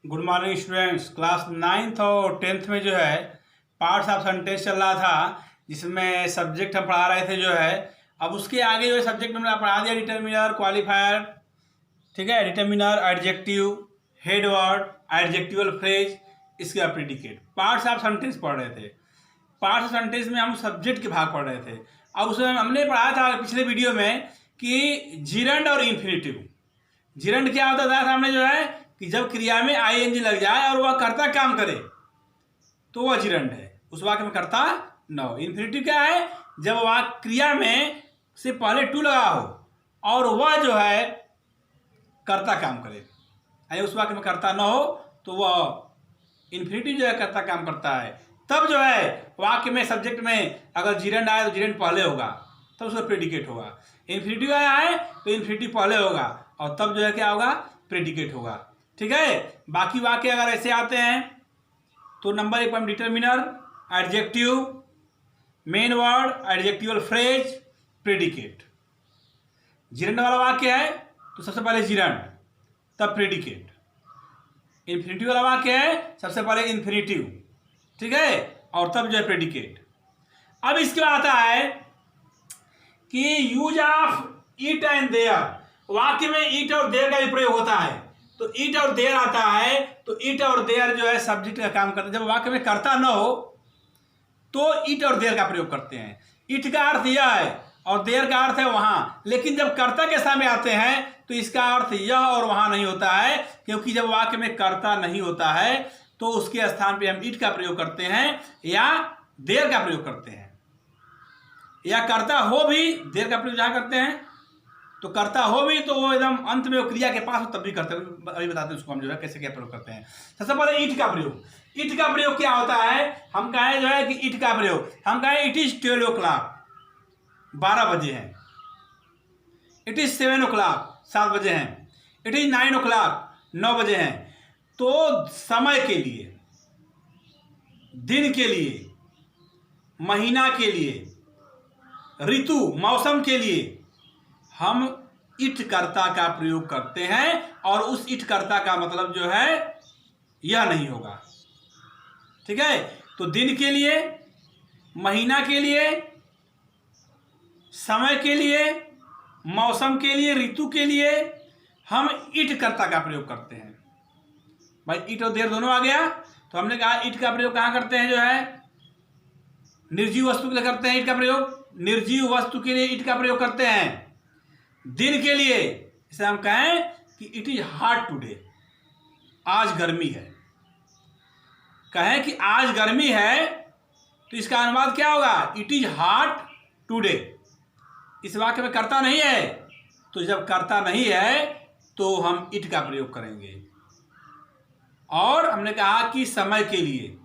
Good morning students. Class 9th और 10th में जो है पार्ट्स ऑफ सेंटेंस चल रहा था, जिसमें सब्जेक्ट हम पढ़ा रहे थे जो है। अब उसके आगे जो है सब्जेक्ट हमने पढ़ा दिया डिटर्मिनर, क्वालिफायर, ठीक है, determiner, adjective, head word, adjectival phrase, इसके बाद प्रेडिकेट। पार्ट्स ऑफ सेंटेंस पढ़ रहे थे। पार्ट्स ऑफ सेंटेंस में हम सब्जेक्ट के भाग पढ़ रहे थे। अब उसमें हमने पढ़ा था पिछले वीडियो में कि जिरंड और इन्फिनेटिव। जिरंड क्या होता था हमने जो है कि जब क्रिया में आईएनजी लग जाए और वह कर्ता काम करे तो वह जिरंड है, उस वाक्य में कर्ता न हो। इन्फिनेटिव क्या है? जब वाक्य क्रिया में से पहले टू लगा हो और वह जो है कर्ता काम करे, यानी उस वाक्य में कर्ता न हो तो वह इन्फिनेटिव जो है कर्ता काम करता है। तब जो है वाक्य में सब्जेक्ट में अगर जिरंड आए तो जिरंड पहले होगा, तब उसका प्रेडिकेट होगा। इन्फिनेटिव आया है तो इन्फिनेटिव पहले होगा और तब जो है क्या होगा? प्रेडिकेट होगा। ठीक है। बाकी वाक्य अगर ऐसे आते हैं तो नंबर 1 पर determiner, adjective, main word, adjectival phrase, predicate. Gerund वाला वाक्य है तो सबसे पहले जिरंड, तब प्रेडिकेट। इन्फिनेटिव वाला वाक्य है सबसे पहले इन्फिनेटिव, ठीक है, और तब जो है प्रेडिकेट। अब इसके बाद आता है कि use of it and there. वाक्य में इट और देयर का भी प्रयोग होता है, तो इट और देयर आता है तो इट और देयर जो है सब्जेक्ट का काम करते हैं। जब वाक्य में कर्ता न हो तो इट और देयर का प्रयोग करते हैं। इट का अर्थ यह है और देयर का अर्थ है वहां, लेकिन जब कर्ता के सामने आते हैं तो इसका अर्थ यह और वहां नहीं होता है, क्योंकि जब वाक्य में कर्ता नहीं होता है तो उसके स्थान पे हम इट का प्रयोग करते हैं या देयर का प्रयोग करते हैं, या कर्ता हो भी देयर का प्रयोग जहां करते हैं तो कर्ता हो भी तो वो एकदम अंत में वो क्रिया के पास हो तब भी करते हैं। अभी बताते हैं उसको हम जो है कैसे क्या प्रयोग करते हैं। सबसे पहले इट का प्रयोग। इट का प्रयोग क्या होता है? हम कहें जो है कि इट का प्रयोग, हम कहें इट इज 12 o'clock, 12 बजे हैं। इट इज 7 o'clock, 7 बजे हैं। इट इज 9 o'clock, 9 बजे हैं। तो समय के लिए, दिन के लिए, महीना के लिए, ऋतु मौसम के लिए हम इट कर्ता का प्रयोग करते हैं और उस इट कर्ता का मतलब जो है यह नहीं होगा। ठीक है। तो दिन के लिए, महीना के लिए, समय के लिए, मौसम के लिए, ऋतु के लिए हम इट कर्ता का प्रयोग करते हैं। भाई इट और देर दोनों आ गया। तो हमने कहा इट का प्रयोग कहाँ करते हैं? जो है निर्जीव वस्तु के लिए करते हैं इट का प्रयोग। निर्जीव वस्तु के लिए इट का प्रयोग करते हैं। दिन के लिए इसे हम कहें कि इट इज हॉट टुडे, आज गर्मी है। कहें कि आज गर्मी है तो इसका अनुवाद क्या होगा? It is hot today. इस वाक्य में कर्ता नहीं है, तो जब कर्ता नहीं है तो हम इट का प्रयोग करेंगे। और हमने कहा कि समय के लिए,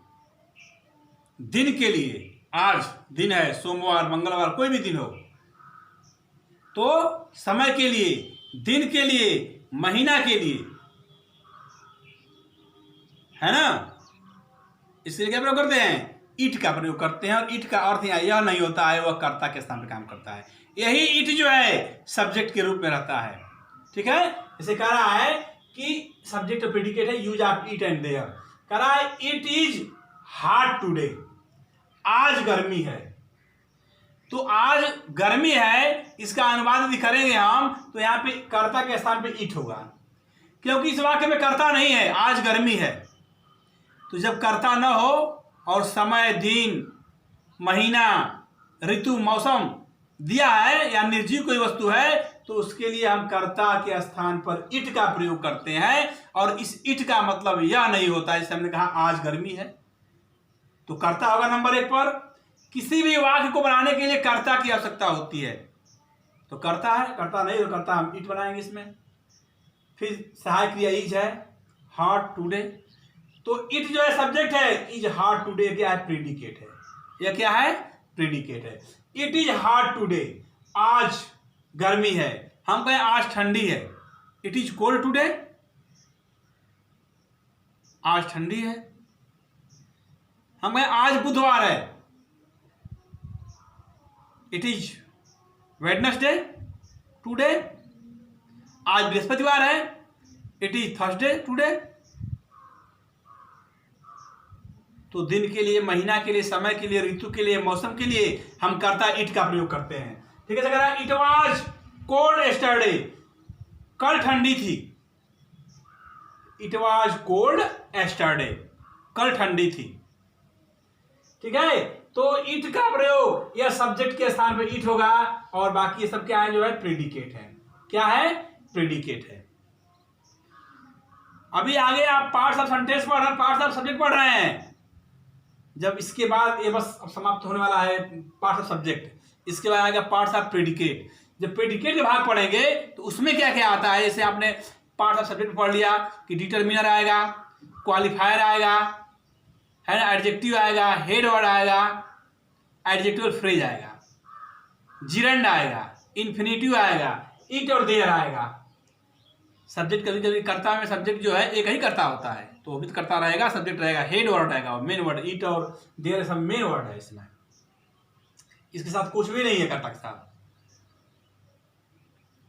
दिन के लिए, आज दिन है, सोमवार, मंगलवार, कोई भी दिन हो तो समय के लिए, दिन के लिए, महीना के लिए, है ना, इसलिए क्या प्रयोग करते हैं? इट का प्रयोग करते हैं। और इट का अर्थ यह नहीं होता है वह कर्ता के स्थान पर काम करता है। यही इट जो है सब्जेक्ट के रूप में रहता है। ठीक है। इसे कह रहा है कि सब्जेक्ट प्रेडिकेट है, use of it and there. कह रहा है इट इज हॉट टुडे, आज गर्मी है। तो आज गर्मी है, इसका अनुवाद यदि करेंगे हम तो यहाँ पे कर्ता के स्थान पे इट होगा, क्योंकि इस वाक्य में कर्ता नहीं है, आज गर्मी है। तो जब कर्ता न हो और समय, दिन, महीना, ऋतु, मौसम दिया है या निर्जीव कोई वस्तु है तो उसके लिए हम कर्ता के स्थान पर इट का प्रयोग करते हैं। और इस इट का मतलब यह नहीं होता, जैसे हमने कहा आज गर्मी है तो कर्ता होगा नंबर 1 पर। किसी भी वाक्य को बनाने के लिए कर्ता की आवश्यकता होती है, तो कर्ता है, कर्ता नहीं तो कर्ता हम इट बनाएंगे इसमें। फिर सहायक क्रिया इज है, हॉट टुडे, तो इट जो है सब्जेक्ट है, इज हॉट टुडे क्या है? प्रेडिकेट है। यह क्या है? प्रेडिकेट है। इट इज हॉट टुडे, आज गर्मी है। हम कहें आज ठंडी है, इट इज कोल्ड टुडे, आज ठंडी है। हम कहें आज बुधवार है, इट इज वेडनेसडे टुडे, आज बृहस्पतिवार है, इट इज थर्सडे टुडे। तो दिन के लिए, महीना के लिए, समय के लिए, ऋतु के लिए, मौसम के लिए हम कर्ता इट का प्रयोग करते हैं। ठीक है, अगर इट वाज कोल्ड एस्टरडे, कल ठंडी थी। इट वाज कोल्ड एस्टरडे, कल ठंडी थी। ठीक है, तो इट का प्रयोग यह सब्जेक्ट के स्थान पर इट होगा, और बाकी सब क्या है जो है प्रेडिकेट है। क्या है? प्रेडिकेट है। अभी आगे आप पार्ट्स ऑफ सेंटेंस पढ़ रहे हैं, पार्ट्स ऑफ सब्जेक्ट पढ़ रहे हैं। जब इसके बाद ये बस अब समाप्त होने वाला है पार्ट्स ऑफ सब्जेक्ट, इसके बाद आएगा पार्ट्स ऑफ प्रेडिकेट। जब प्रेडिकेट के भाग पढ़ेंगे तो उसमें क्या क्या आता है, जैसे आपने पार्ट्स ऑफ सब्जेक्ट पढ़ लिया कि डिटरमिनर आएगा, क्वालिफायर आएगा, है ना, एडजेक्टिव आएगा, हेड वर्ड आएगा, एडजेक्टिव फ्रेज आएगा, जिरंड आएगा, इन्फिनिटिव आएगा, इट और देयर आएगा। सब्जेक्ट कभी कभी कर्ता में सब्जेक्ट जो है एक ही कर्ता होता है, तो वो भी करता रहेगा, सब्जेक्ट रहेगा, हेड वर्ड आएगा, और मेन वर्ड इट और देयर सब मेन वर्ड है इसमें। इसके साथ कुछ भी नहीं है कर्ता के साथ।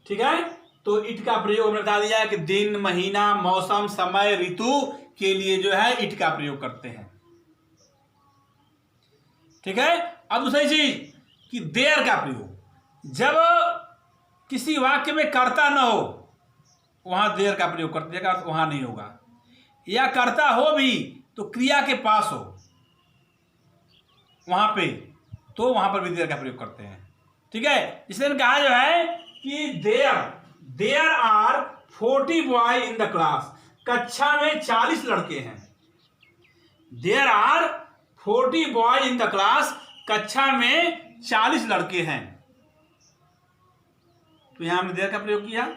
ठीक है, तो इट का प्रयोग हमने बता दिया है कि दिन, महीना, मौसम, समय, ऋतु के लिए जो है इट का प्रयोग करते हैं। ठीक है, अब दूसरी चीज कि देयर का प्रयोग, जब किसी वाक्य में कर्ता न हो वहां देयर का प्रयोग करते हैं, वहां नहीं होगा। या कर्ता हो भी तो क्रिया के पास हो वहां पे, तो वहां पर भी देयर का प्रयोग करते हैं। ठीक है, इसलिए कहा जो है कि there are 40 boy in the class, कक्षा में 40 लड़के हैं। There are 40 boy in the class, कक्षा में 40 लड़के हैं। तो यहां हमने देयर का प्रयोग किया।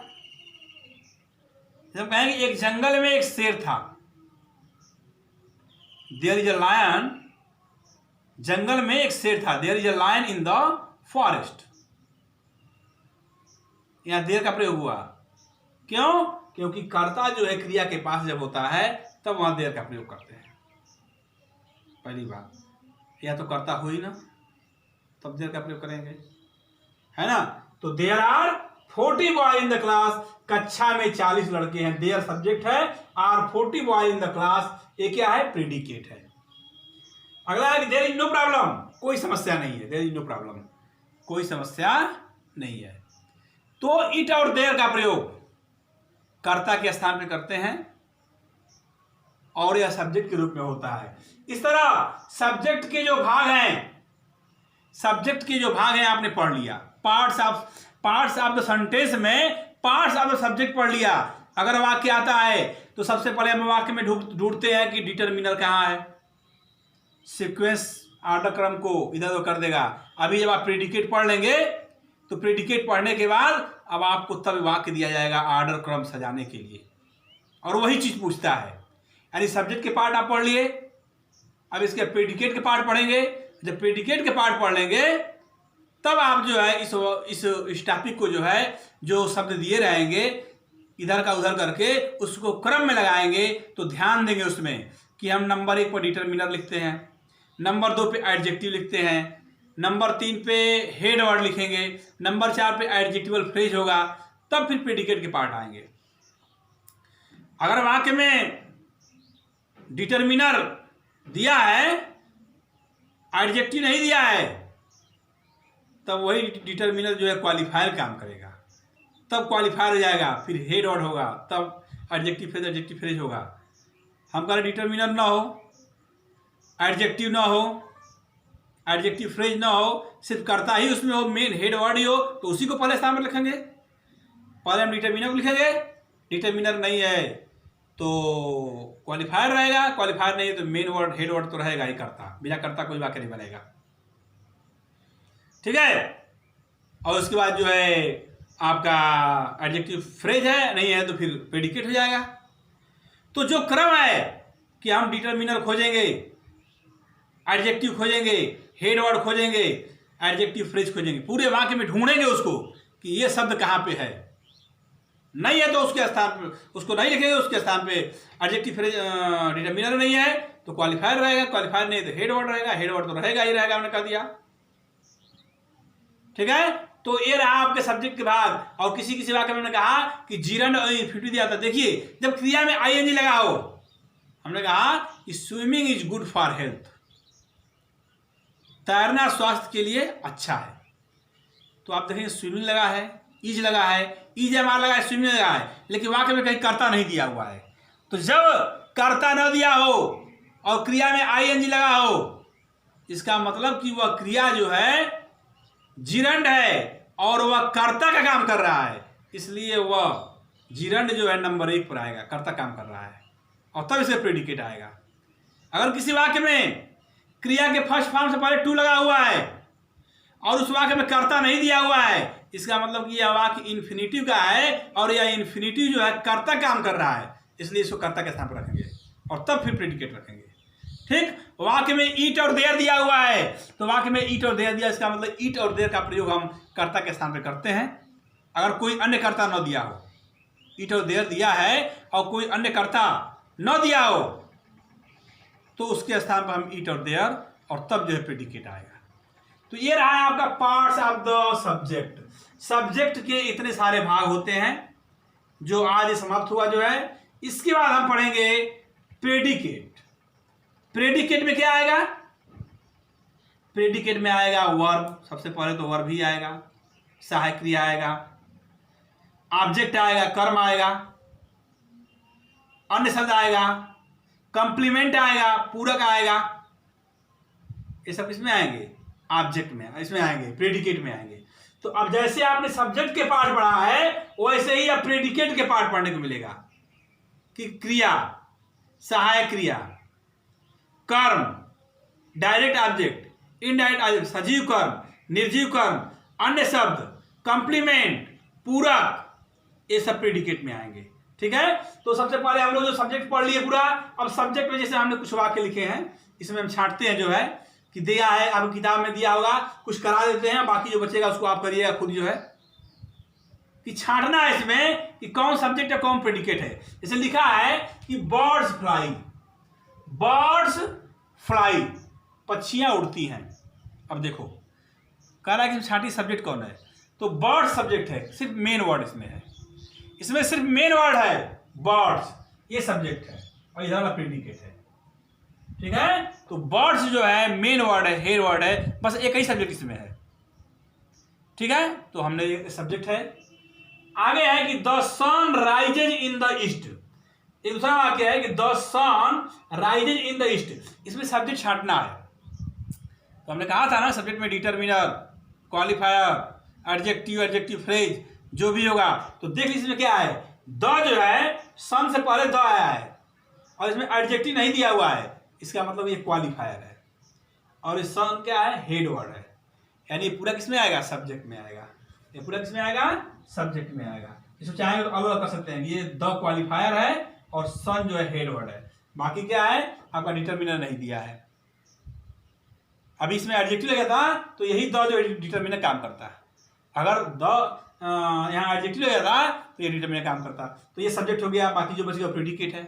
जब कहेंगे एक जंगल में एक शेर था, देयर इज अ लायन, जंगल में एक शेर था, there is a lion in the forest. यहां देयर का प्रयोग हुआ। क्यों? क्योंकि कर्ता जो है क्रिया के पास जब होता है तब वहां देयर का प्रयोग करते हैं। पहली बात, या तो कर्ता हो ही ना, तब देयर का प्रयोग करेंगे, है ना। तो there are 40 boy in the class, कक्षा में 40 लड़के हैं। देयर सब्जेक्ट है, are 40 boy in the class, ये क्या है? प्रेडिकेट है। अगला है कि देयर इज नो प्रॉब्लम, कोई समस्या नहीं है। देयर इज नो प्रॉब्लम, कोई समस्या नहीं है। तो इट और देयर का प्रयोग कर्ता के स्थान पर करते हैं और यह सब्जेक्ट के रूप में होता है। इस तरह सब्जेक्ट के जो भाग हैं, सब्जेक्ट के जो भाग हैं आपने पढ़ लिया। पार्ट्स ऑफ द सेंटेंस में पार्ट्स ऑफ द सब्जेक्ट पढ़ लिया। अगर वाक्य आता है तो सबसे पहले हम वाक्य में ढूंढते हैं कि डिटरमिनर कहाँ है, सीक्वेंस ऑर्डर क्रम को इधर उधर कर देगा। अभी जब आप प्रेडिकेट पढ़ लेंगे तो प्रेडिकेट पढ़ने के बाद अब आपको तब वाक्य दिया जाएगा ऑर्डर क्रम सजाने के लिए, और वही चीज पूछता है। यानी सब्जेक्ट के पार्ट आप पढ़ लिए, अब इसके प्रेडिकेट के पार्ट पढ़ेंगे। जब प्रेडिकेट के पार्ट पढ़ लेंगे तब आप जो है इस टॉपिक को जो है, जो शब्द दिए रहेंगे इधर का उधर करके उसको क्रम में लगाएंगे। तो ध्यान देंगे उसमें कि हम नंबर 1 पर डिटरमिनर लिखते हैं, नंबर 2 पे एडजेक्टिव लिखते हैं, नंबर 3 पे हेड वर्ड लिखेंगे, नंबर 4 पे एडजेक्टिवल फ्रेज होगा, तब फिर प्रेडिकेट के पार्ट आएंगे। अगर वाक्य में डिटरमिनर दिया है, एडजेक्टिव नहीं दिया है, तब वही डिटरमिनर जो है क्वालिफायर काम करेगा। तब क्वालिफायर हो जाएगा, फिर हेड वर्ड होगा, तब एडजेक्टिव फ्रेज होगा। हम कह रहे डिटरमिनर ना हो, एडजेक्टिव ना हो, एडजेक्टिव फ्रेज ना हो, सिर्फ कर्ता ही उसमें हो, मेन हेड वर्ड ही हो, तो उसी को पहले स्थान पर लिखेंगे। पहले हम डिटरमिनर को लिखेंगे, डिटरमिनर नहीं है तो क्वालिफायर रहेगा, क्वालिफायर नहीं है तो मेन वर्ड हेड वर्ड तो रहेगा ही कर्ता, बिना कर्ता कोई वाक्य नहीं बनेगा। ठीक है, और उसके बाद जो है आपका एडजेक्टिव फ्रेज है, नहीं है तो फिर प्रेडिकेट हो जाएगा। तो जो क्रम है कि हम डिटरमिनर खोजेंगे, एडजेक्टिव खोजेंगे, हेड वर्ड खोजेंगे, एडजेक्टिव फ्रेज खोजेंगे, पूरे वाक्य में ढूंढेंगे उसको कि ये शब्द कहाँ पे है। नहीं है तो उसके स्थान पे उसको नहीं लिखेंगे, उसके स्थान पे एडजेक्टिव फ्रेज डिटरमिनर नहीं है तो क्वालिफायर रहेगा, क्वालिफायर नहीं है तो हेड वर्ड रहेगा, हेड वर्ड तो रहेगा ही रहेगा, हमने कह दिया। ठीक है, तो ये रहा आपके सब्जेक्ट के भाग। और किसी किसी वाक्य में हमने कहा कि जीरंड और इन्फिनिटिव दिया था। देखिए जब क्रिया में आईएनजी लगा हो, हमने कहा कि swimming is good for health, तैरना स्वास्थ्य के लिए अच्छा है। तो आप देखेंगे स्विमिंग लगा है, इज लगा है, इज हमारा लगा है, स्विमिंग लगा है, लेकिन वाक्य में कहीं कर्ता नहीं दिया हुआ है। तो जब कर्ता न दिया हो और क्रिया में आईएनजी लगा हो, इसका मतलब कि वह क्रिया जो है जिरंड है और वह कर्ता का काम कर रहा है, इसलिए वह जिरंड जो है नंबर 1 पर आएगा, कर्ता काम कर रहा है, और तब इसे प्रेडिकेट आएगा। अगर किसी वाक्य में क्रिया के फर्स्ट फॉर्म से पहले टू लगा हुआ है और उस वाक्य में कर्ता नहीं दिया हुआ है, इसका मतलब कि यह वाक्य इन्फिनिटिव का है और यह इन्फिनिटिव जो है कर्ता काम कर रहा है, इसलिए इसको कर्ता के स्थान पर रखेंगे और तब फिर प्रेडिकेट रखेंगे। ठीक, वाक्य में ईट और देयर दिया हुआ है, तो वाक्य में ईट और देयर दिया, इसका मतलब ईट और देयर का प्रयोग हम कर्ता के स्थान पर करते हैं। अगर कोई अन्य कर्ता न दिया हो, ईट और देयर दिया है और कोई अन्य कर्ता न दिया हो, तो उसके स्थान पर हम ईट और देयर और तब जो है प्रेडिकेट आएगा। तो ये रहा है आपका parts of the subject. Subject के इतने सारे भाग होते हैं जो आज समाप्त हुआ जो है। इसके बाद हम पढ़ेंगे प्रेडिकेट। प्रेडिकेट में क्या आएगा? प्रेडिकेट में आएगा वर्ब, सबसे पहले तो वर्ब ही आएगा, सहायक क्रिया आएगा, ऑब्जेक्ट आएगा, कर्म आएगा, अन्य शब्द आएगा, कंप्लीमेंट आएगा, पूरक आएगा। ये सब इसमें आएंगे, ऑब्जेक्ट में, इसमें आएंगे, प्रेडिकेट में आएंगे। तो अब जैसे आपने सब्जेक्ट के पार्ट पढ़ा है वैसे ही अब प्रेडिकेट के पार्ट पढ़ने को मिलेगा कि क्रिया, सहायक क्रिया, कर्म, डायरेक्ट ऑब्जेक्ट, इनडायरेक्ट ऑब्जेक्ट, सजीव कर्म, निर्जीव कर्म, अन्य शब्द, कंप्लीमेंट, पूरक, ये सब प्रेडिकेट में आएंगे। ठीक है, तो सबसे पहले हम लोग जो सब्जेक्ट पढ़ लिए पूरा, अब सब्जेक्ट में जैसे हमने कुछ वाक्य लिखे हैं इसमें हम छांटते हैं, जो है कि दिया है आपको किताब में दिया होगा, कुछ करा देते हैं, बाकी जो बचेगा उसको आप करिएगा खुद, जो है कि छांटना है इसमें कि कौन सब्जेक्ट है कौन प्रेडिकेट है। जैसे लिखा है कि बर्ड्स फ्लाई, बर्ड्स फ्लाई, पक्षियां उड़ती हैं। अब देखो कह रहा है कि छांटी सब्जेक्ट कौन है, तो बर्ड सब्जेक्ट है, सिर्फ मेन वर्ड इसमें है, इसमें सिर्फ मेन वर्ड है बर्ड्स, ये सब्जेक्ट है और इधर वाला प्रेडिकेट है। ठीक है, तो बर्ड्स जो है मेन वर्ड है, हेड वर्ड है, बस एक ही सब्जेक्ट इसमें है। ठीक है, तो हमने ये सब्जेक्ट है। आगे है कि the sun rises in the east, एक दूसरा वाक्य है कि the sun rises in the east, इसमें सब्जेक्ट छांटना है। तो हमने कहा था ना सब्जेक्ट में determiner, qualifier, adjective, adjective phrase जो भी होगा, तो देख लीजिए इसमें क्या है, द जो है सन से पहले द आया है और इसमें एडजेक्टिव नहीं दिया हुआ है, इसका मतलब ये क्वालिफायर है, और इस सन क्या है, हेड वर्ड है, यानी पूरा किसमें आएगा, सब्जेक्ट में आएगा। ये पूरा किसमें आएगा, सब्जेक्ट में आएगा। इसको चाहेंगे तो अलग कर सकते हैं, ये द क्वालिफायर है और सन जो है हेड वर्ड है, बाकी क्या है आपका डिटरमिनर नहीं दिया है। अभी इसमें एडजेक्टिव लगा था तो यही द जो डिटरमिनर काम करता है, अगर द यहाँ एडजेक्टिव लगा था तो ये डिटरमिनर काम करता। तो ये सब्जेक्ट हो गया, बाकी जो बचेगा प्रेडिकेट है,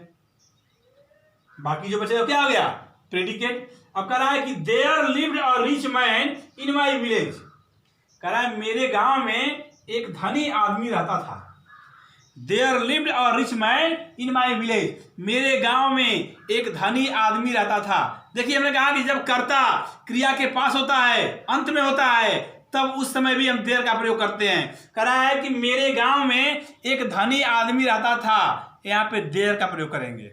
बाकी जो बचेगा क्या हो गया, प्रेडिकेट। अब कह रहा है कि there lived a rich man in my village, कह रहा है मेरे गांव में एक धनी आदमी रहता था। There lived a rich man in my village, मेरे गांव में एक धनी आदमी रहता था। देखिए हमने कहा कि जब कर्ता क्रिया के पास होता है, अंत में होता है, तब उस समय भी हम देयर का प्रयोग करते हैं। कह रहा है कि मेरे गांव में एक धनी आदमी रहता था, यहाँ पे देयर का प्रयोग करेंगे।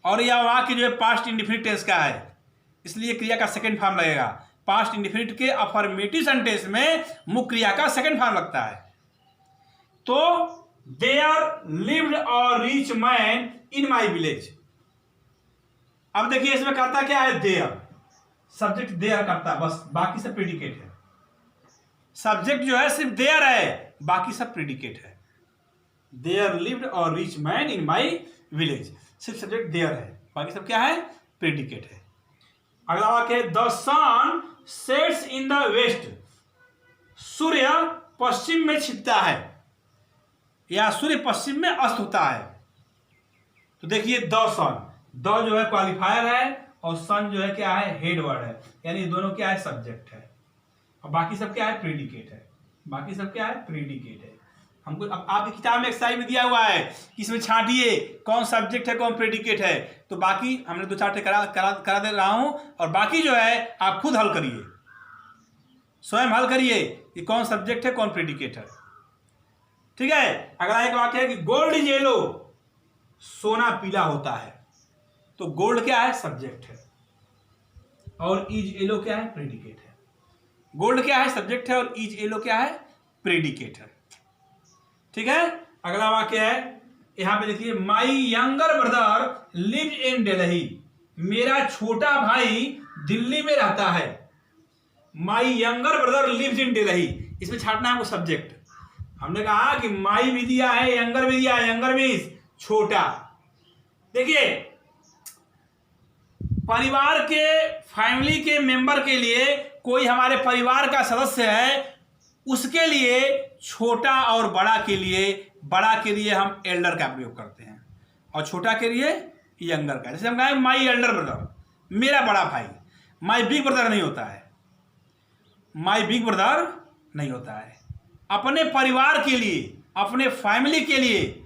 और यह वाक्य जो है पास्ट इंडेफिनिट टेंस का है, इसलिए क्रिया का सेकंड फॉर्म लगेगा। पास्ट इंडेफिनिट के अफर्मेटिव सेंटेंस में मुख्य क्रिया का सेकंड फॉर्म लगता है। तो there lived a rich man in my village. अब देखिए इसमें करता क्या है, देयर, सब्जेक्ट देयर करता, बस बाकी सब प्रेडिकेट है। सब्जेक्ट जो है सिर्फ देयर है, बाकी सब प्रेडिकेट है। There lived a rich man in my village, सिर्फ सब्जेक्ट देयर है, बाकी सब क्या है, प्रेडिकेट है। अगला वाक्य है the sun sets in the west, सूर्य पश्चिम में छिपता है या सूर्य पश्चिम में अस्त होता है। तो देखिए द सन, द जो है क्वालिफायर है और सन जो है क्या है, हेड वर्ड है, यानी दोनों क्या है, सब्जेक्ट है, और बाकी सब क्या है, प्रेडिकेट है, बाकी सब क्या है, प्रेडिकेट है। हमको आपकी किताब में एक्सरसाइज में दिया हुआ है कि इसमें छांटिए कौन सब्जेक्ट है कौन प्रेडिकेट है। तो बाकी हमने 2-4 करा दे रहा हूं, और बाकी जो है आप खुद हल करिए, स्वयं हल करिए कि कौन सब्जेक्ट है कौन प्रेडिकेट है। ठीक है। अगला एक वाक्य है कि गोल्ड इज येलो, सोना पीला होता है। तो गोल्ड क्या है? सब्जेक्ट है, और इज येलो क्या है? प्रेडिकेट है। गोल्ड क्या है? सब्जेक्ट है, और इज येलो क्या है? प्रेडिकेट है। ठीक है। अगला वाक्य है, यहां पे देखिए, my younger brother live in Delhi, मेरा छोटा भाई दिल्ली में रहता है। My younger brother lives in Delhi, इसमें छाटना है वो सब्जेक्ट। हमने कहा कि माई भी दिया है, यंगर भी दिया है। यंगर मीन्स छोटा। देखिए, परिवार के, फैमिली के मेंबर के लिए, कोई हमारे परिवार का सदस्य है, उसके लिए छोटा और बड़ा के लिए हम एल्डर का प्रयोग करते हैं, और छोटा के लिए यंगर का। जैसे हम कहें माई एल्डर ब्रदर, मेरा बड़ा भाई। माई बिग ब्रदर नहीं होता है, माई बिग ब्रदर नहीं होता है। अपने परिवार के लिए, अपने फैमिली के लिए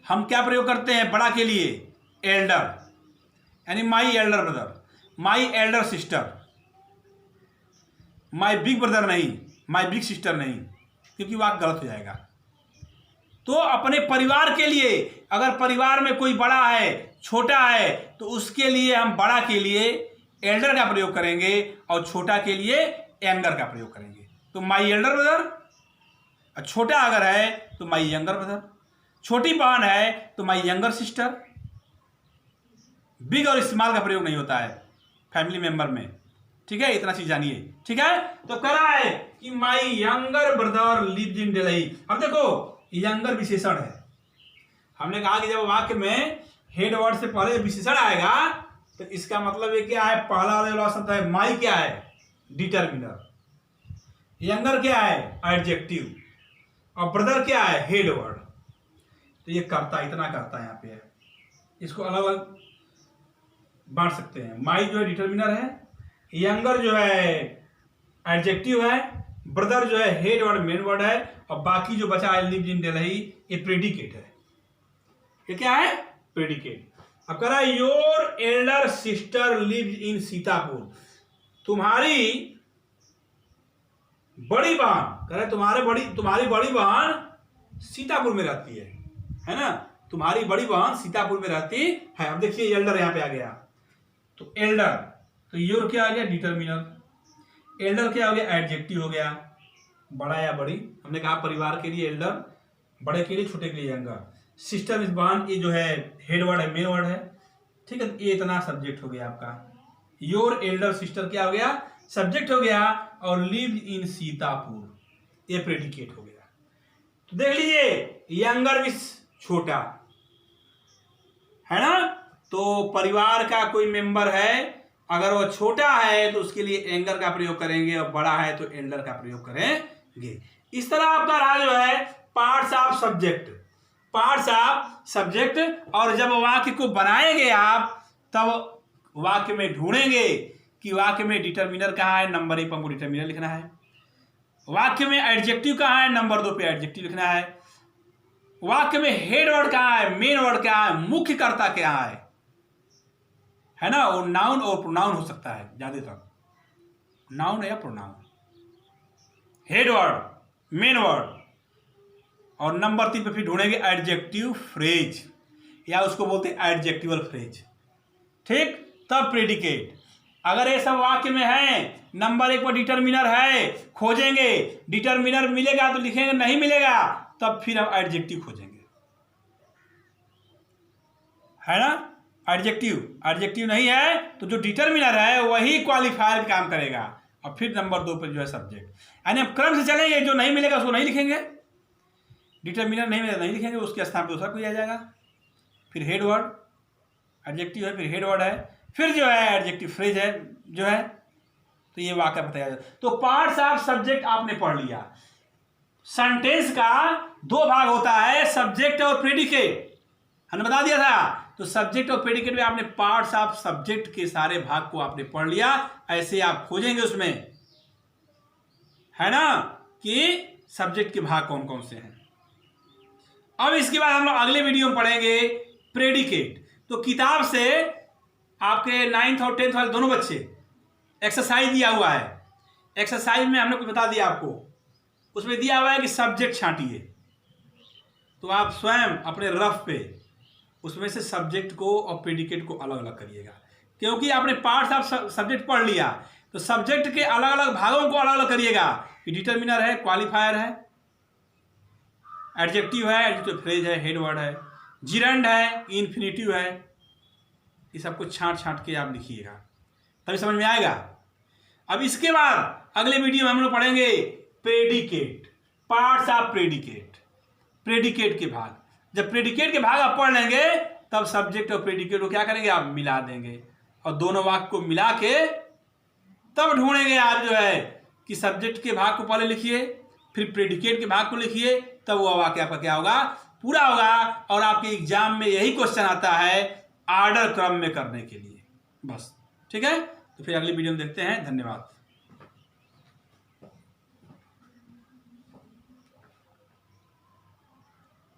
हम क्या प्रयोग करते हैं? बड़ा के लिए एल्डर, यानी my elder brother, my elder sister. My big brother नहीं, माई बिग सिस्टर नहीं, क्योंकि वाक्य गलत हो जाएगा। तो अपने परिवार के लिए, अगर परिवार में कोई बड़ा है, छोटा है, तो उसके लिए हम बड़ा के लिए एल्डर का प्रयोग करेंगे, और छोटा के लिए यंगर का प्रयोग करेंगे। तो माई एल्डर ब्रदर, और छोटा अगर है तो माई यंगर ब्रदर, छोटी बहन है तो माई यंगर सिस्टर। बिग और स्मॉल का प्रयोग नहीं होता है फैमिली मेंबर में। ठीक है, इतना चीज जानिए। ठीक है, तो करा है कि my younger brother lives in Delhi. अब देखो, यंगर विशेषण है। हमने कहा कि जब वाक्य में हेड वर्ड से पहले विशेषण आएगा तो इसका मतलब ये क्या है? पहला वाला शब्द है माई क्या है? डिटरमिनर। यंगर क्या है? एडजेक्टिव। और ब्रदर क्या है? Head word. तो ये करता, इतना करता यहाँ पे है। इसको अलग अलग बांट सकते हैं। माई जो है डिटरमिनर है, यंगर जो है एडजेक्टिव है, ब्रदर जो है हेड वर्ड मेन वर्ड है, और बाकी जो बचा है लिव्स इन दिल्ली, ये प्रेडिकेट है। ये क्या है? प्रेडिकेट। अब कह रहा है your elder sister lives in Sitapur, तुम्हारी बड़ी बहन, कह रहा है तुम्हारी बड़ी बहन सीतापुर में रहती है ना? तुम्हारी बड़ी बहन सीतापुर में रहती है। अब देखिए एल्डर यहां पे आ गया, तो एल्डर, तो योर क्या आ गया? डिटरमिनर। एल्डर क्या हो गया? एडजेक्टिव हो गया, बड़ा या बड़ी। हमने कहा परिवार के लिए एल्डर, बड़े के लिए, छोटे के लिए यंगर। सिस्टर इस बहन, ये जो है हेड वर्ड है, मेन वर्ड है। ठीक है, ये इतना सब्जेक्ट हो गया आपका। योर एल्डर सिस्टर क्या हो गया? सब्जेक्ट हो गया, और लिव इन सीतापुर, ये प्रेडिकेट हो गया। तो देख लीजिए, यंगर मीन्स छोटा, है ना? तो परिवार का कोई मेंबर है, अगर वो छोटा है तो उसके लिए एंगर का प्रयोग करेंगे, और बड़ा है तो एल्डर का प्रयोग करेंगे। इस तरह आपका रहा जो है parts of subject, parts of subject. और जब वाक्य को बनाएंगे आप, तब वाक्य में ढूंढेंगे कि वाक्य में डिटरमिनर कहाँ है, नंबर 1 पर हमको डिटरमिनर लिखना है। वाक्य में एडजेक्टिव कहाँ है, नंबर 2 पे एडजेक्टिव लिखना है। वाक्य में हेड वर्ड कहाँ है, मेन वर्ड क्या है, मुख्य कर्ता क्या है ना? वो नाउन और प्रोनाउन हो सकता है, ज्यादातर नाउन है या pronoun. Head word, main word, और नंबर 3 पे फिर ढूंढेंगे एडजेक्टिव फ्रेज, या उसको बोलते हैं एडजेक्टिवल फ्रेज। ठीक, तब प्रेडिकेट। अगर ये सब वाक्य में है, नंबर 1 पर डिटरमिनर है, खोजेंगे, डिटरमिनर मिलेगा तो लिखेंगे, नहीं मिलेगा तब फिर हम एडजेक्टिव खोजेंगे, है ना? एडजेक्टिव नहीं है तो जो डिटरमिनर है वही क्वालिफायर का काम करेगा, और फिर नंबर 2 पर जो है सब्जेक्ट। यानी हम क्रम से चलेंगे, जो नहीं मिलेगा उसको नहीं लिखेंगे, डिटरमिनर नहीं मिलेगा नहीं लिखेंगे, उसके स्थान पर दूसरा कोई आ जाएगा। फिर हेड वर्ड, एडजेक्टिव है, फिर हेड वर्ड है, फिर जो है एडजेक्टिव फ्रेज है जो है, तो ये वाक्य बताया जाए। तो पार्ट्स ऑफ सब्जेक्ट आपने पढ़ लिया। सेंटेंस का 2 भाग होता है, सब्जेक्ट और प्रेडिकेट, हमने बता दिया था। तो सब्जेक्ट और प्रेडिकेट में आपने पार्ट्स ऑफ सब्जेक्ट के सारे भाग को आपने पढ़ लिया। ऐसे आप खोजेंगे उसमें, है ना, कि सब्जेक्ट के भाग कौन कौन से हैं। अब इसके बाद हम लोग अगले वीडियो में पढ़ेंगे प्रेडिकेट। तो किताब से आपके 9th और 10th वाले दोनों बच्चे एक्सरसाइज दिया हुआ है। एक्सरसाइज में हमने कुछ बता दिया आपको, उसमें दिया हुआ है कि सब्जेक्ट छांटिए। तो आप स्वयं अपने रफ पे उसमें से सब्जेक्ट को और प्रेडिकेट को अलग अलग करिएगा, क्योंकि आपने पार्ट्स ऑफ सब्जेक्ट पढ़ लिया तो सब्जेक्ट के अलग अलग भागों को अलग अलग करिएगा कि डिटर्मिनर है, क्वालिफायर है, एडजेक्टिव है, एडजेक्टिव फ्रेज है, हेड वर्ड है, जिरंड है, इन्फिनिटिव है। ये सब कुछ छांट छांट के आप लिखिएगा, तभी समझ में आएगा। अब इसके बाद अगले वीडियो में हम लोग पढ़ेंगे predicate, parts of predicate, predicate के भाग। जब प्रेडिकेट के भाग आप पढ़ लेंगे तब सब्जेक्ट और प्रेडिकेट को क्या करेंगे, आप मिला देंगे और दोनों वाक्य को मिला के तब ढूंढेंगे आप जो है कि सब्जेक्ट के भाग को पहले लिखिए, फिर प्रेडिकेट के भाग को लिखिए, तब वो वाक्य आपका क्या होगा, पूरा होगा। और आपके एग्जाम में यही क्वेश्चन आता है आर्डर क्रम में करने के लिए, बस। ठीक है, तो फिर अगली वीडियो में देखते हैं। धन्यवाद।